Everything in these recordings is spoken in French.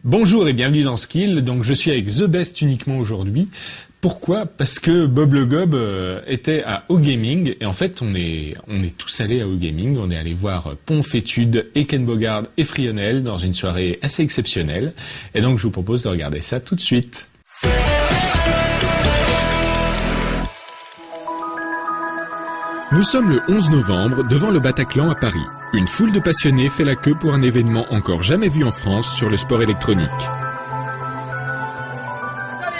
Bonjour et bienvenue dans Skill. Donc je suis avec The Best uniquement aujourd'hui. Pourquoi ? Parce que Bob Le Gob était à O-Gaming et en fait on est tous allés à O-Gaming. On est allé voir Ponf Études, Ken Bogard et Frionel dans une soirée assez exceptionnelle. Et donc je vous propose de regarder ça tout de suite. Nous sommes le 11 novembre devant le Bataclan à Paris. Une foule de passionnés fait la queue pour un événement encore jamais vu en France sur le sport électronique.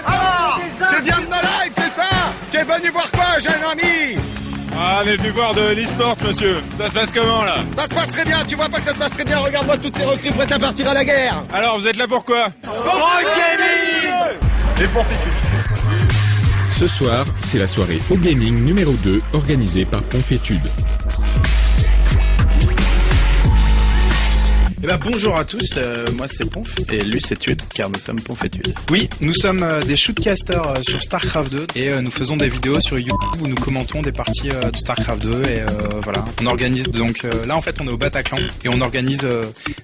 Ah, tu viens de nos lives, c'est ça? Tu es venu voir quoi, jeune ami? Ah, on est venu voir de l'e-sport, monsieur. Ça se passe comment, là? Ça se passe très bien, tu vois pas que ça se passe très bien? Regarde-moi toutes ces recrues prêtes à partir à la guerre. Alors, vous êtes là pour quoi? O-Gaming! Et pour Fétude. Ce soir, c'est la soirée O-Gaming numéro 2 organisée par Ponf Études. Eh ben, bonjour à tous, moi c'est Ponf et lui c'est Tude, car nous sommes Ponf Études. Oui, nous sommes des shootcasters sur StarCraft 2 et nous faisons des vidéos sur YouTube où nous commentons des parties de StarCraft 2 et voilà. On organise donc, là en fait on est au Bataclan et on organise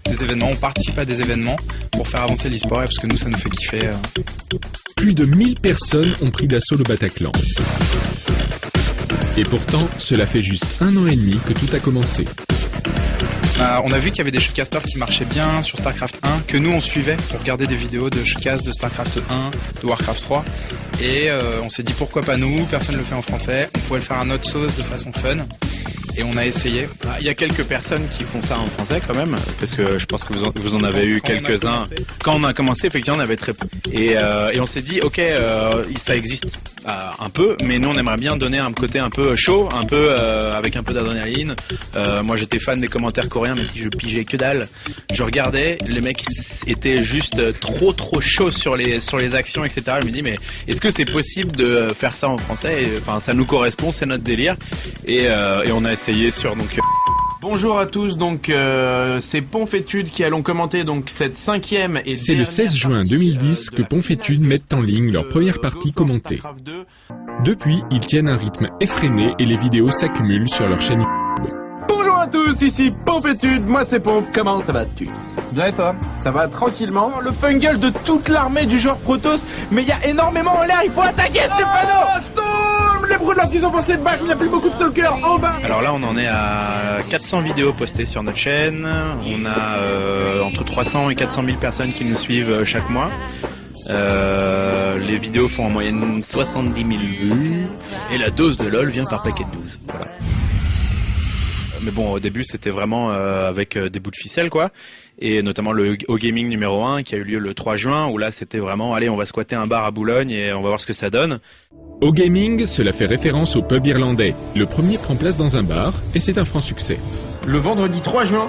des événements, on participe à des événements pour faire avancer l'e-sport parce que nous ça nous fait kiffer. Plus de 1000 personnes ont pris d'assaut le Bataclan. Et pourtant, cela fait juste 1 an et demi que tout a commencé. On a vu qu'il y avait des shootcasters qui marchaient bien sur StarCraft 1, que nous on suivait pour regarder des vidéos de shootcast de StarCraft 1, de Warcraft 3. Et on s'est dit pourquoi pas nous, personne ne le fait en français, on pourrait le faire à notre sauce de façon fun. Et on a essayé. Il y a quelques personnes qui font ça en français quand même, parce que je pense que vous en avez eu quelques-uns. Quand on a commencé, effectivement, on avait très peu. Et on s'est dit, ok, ça existe un peu, mais nous on aimerait bien donner un côté un peu chaud, un peu avec un peu d'adrénaline. Moi j'étais fan des commentaires coréens, même si je pigeais que dalle. Je regardais, les mecs étaient juste trop chauds sur les actions, etc. Je me dis, mais est-ce que c'est possible de faire ça en français? Enfin, ça nous correspond, c'est notre délire. Et on a essayé sur donc. Bonjour à tous, donc c'est Ponf Études qui allons commenter donc cette 5e et c'est le 16 juin 2010 que Ponf Études mettent en ligne leur première partie commentée. Depuis, ils tiennent un rythme effréné et les vidéos s'accumulent sur leur chaîne YouTube. Bonjour à tous, ici Ponf Études, moi c'est Ponf, comment ça va tu? Bien et toi? Ça va tranquillement. Le fungle de toute l'armée du joueur Protoss, mais il y a énormément en l'air, il faut attaquer Stéphano! Les brûleurs qui sont passés de bac, il n'y a plus beaucoup de stalkers en bas. Alors là on en est à 400 vidéos postées sur notre chaîne. On a entre 300 et 400 000 personnes qui nous suivent chaque mois. Les vidéos font en moyenne 70 000 vues. Et la dose de LOL vient par paquet de 12. Voilà. Mais bon, au début c'était vraiment avec des bouts de ficelle quoi. Et notamment le O-Gaming numéro 1 qui a eu lieu le 3 juin où là c'était vraiment allez on va squatter un bar à Boulogne et on va voir ce que ça donne. O-Gaming, cela fait référence au pub irlandais. Le premier prend place dans un bar et c'est un franc succès. Le vendredi 3 juin,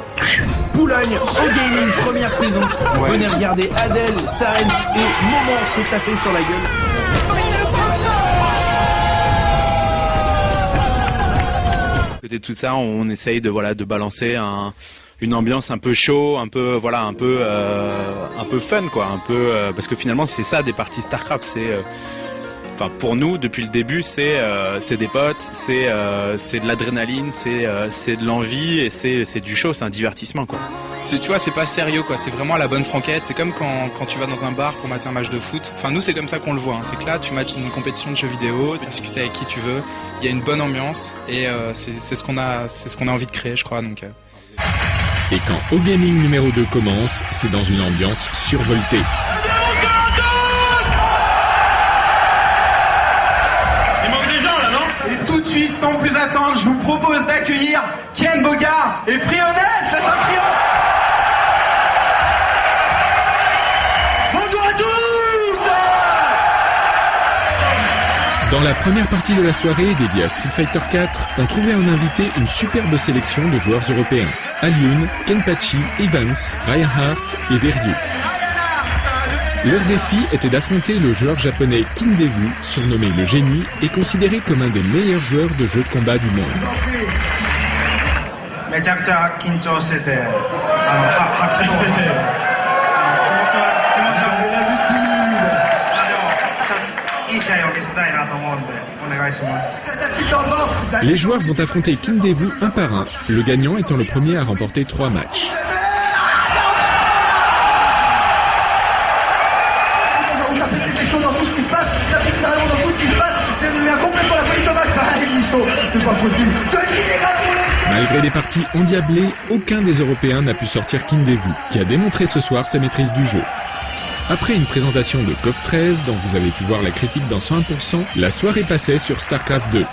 Boulogne, O-Gaming, première saison. Ouais. Venez regarder Adèle, Sarens et Momo se taper sur la gueule. À côté de tout ça, on essaye de balancer une ambiance un peu chaud, un peu fun quoi, parce que finalement c'est ça des parties StarCraft, pour nous depuis le début c'est des potes, c'est de l'adrénaline, c'est de l'envie et c'est du show, c'est un divertissement quoi. Tu vois, c'est pas sérieux quoi, c'est vraiment à la bonne franquette, c'est comme quand tu vas dans un bar pour mater un match de foot. Enfin nous c'est comme ça qu'on le voit, c'est que là tu matches une compétition de jeux vidéo, tu discutes avec qui tu veux, il y a une bonne ambiance et c'est ce qu'on a envie de créer je crois donc. Et quand O-Gaming numéro 2 commence, c'est dans une ambiance survoltée. Il manque des gens là, non? Et tout de suite, sans plus attendre, je vous propose d'accueillir Ken Bogard et Frionel. C'est un trio. Bonjour à tous. Dans la première partie de la soirée dédiée à Street Fighter 4, on trouvait en invité une superbe sélection de joueurs européens. Alioun, Kenpachi, Evans, Reinhardt et Verrier. Leur défi était d'affronter le joueur japonais Kindevu, surnommé le génie, et considéré comme un des meilleurs joueurs de jeux de combat du monde. Les joueurs vont affronter Kindevu un par un, le gagnant étant le premier à remporter 3 matchs. c'est pas possible. Malgré des parties endiablées, aucun des Européens n'a pu sortir Kindevu, qui a démontré ce soir sa maîtrise du jeu. Après une présentation de KOF 13, dont vous avez pu voir la critique dans 101%, la soirée passait sur StarCraft 2.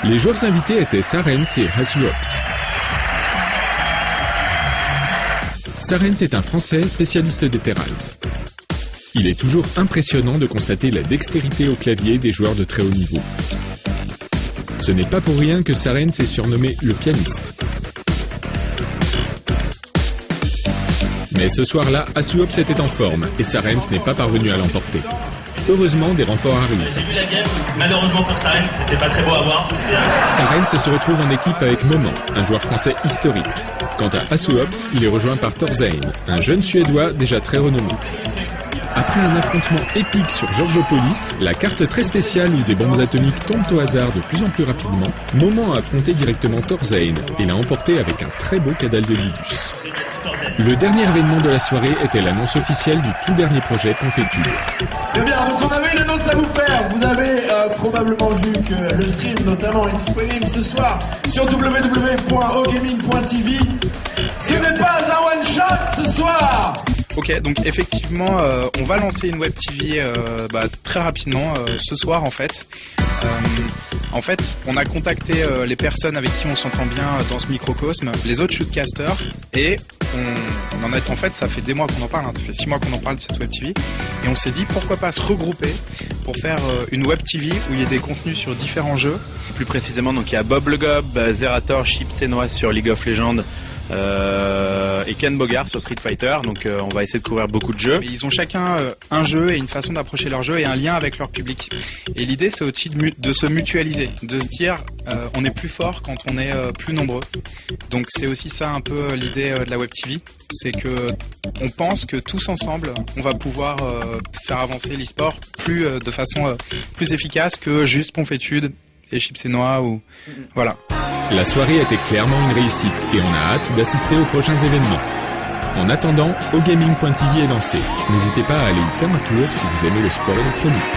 Les joueurs invités étaient Sarens et Hasuops. Sarens est un Français spécialiste des Terrals. Il est toujours impressionnant de constater la dextérité au clavier des joueurs de très haut niveau. Ce n'est pas pour rien que Sarens est surnommé le pianiste. Mais ce soir-là, Hasuops était en forme et Sarens n'est pas parvenu à l'emporter. Heureusement, des renforts arrivent. J'ai vu la game, malheureusement pour Sarens, c'était pas très beau à voir. Sarens se retrouve en équipe avec Moment, un joueur français historique. Quant à Hasuops, il est rejoint par Torzein, un jeune Suédois déjà très renommé. Après un affrontement épique sur Georgopolis, la carte très spéciale où des bombes atomiques tombent au hasard de plus en plus rapidement, Moment a affronté directement Torzein et l'a emporté avec un très beau cadal de Lidus. Le dernier événement de la soirée était l'annonce officielle du tout dernier projet Confétude. Eh bien, donc on avait une annonce à vous faire. Vous avez probablement vu que le stream notamment est disponible ce soir sur www.ogaming.tv. Ce n'est pas un one shot ce soir. Ok, donc effectivement, on va lancer une web TV très rapidement ce soir en fait. On a contacté les personnes avec qui on s'entend bien dans ce microcosme, les autres shootcasters, et ça fait des mois qu'on en parle, ça fait 6 mois qu'on en parle de cette web TV, et on s'est dit pourquoi pas se regrouper pour faire une web TV où il y a des contenus sur différents jeux. Plus précisément, donc il y a Bob Le Gob, Zerator, Chip Senois sur League of Legends. Et Ken Bogard sur Street Fighter, donc on va essayer de couvrir beaucoup de jeux. Ils ont chacun un jeu et une façon d'approcher leur jeu et un lien avec leur public. Et l'idée c'est aussi de se mutualiser, de se dire on est plus fort quand on est plus nombreux. Donc c'est aussi ça un peu l'idée de la Web TV, c'est que on pense que tous ensemble on va pouvoir faire avancer l'e-sport de façon plus efficace que juste Confétude et Chips et Noix ou voilà. La soirée était clairement une réussite et on a hâte d'assister aux prochains événements. En attendant, ogaming.tv est lancé. N'hésitez pas à aller y faire un tour si vous aimez le sport électronique.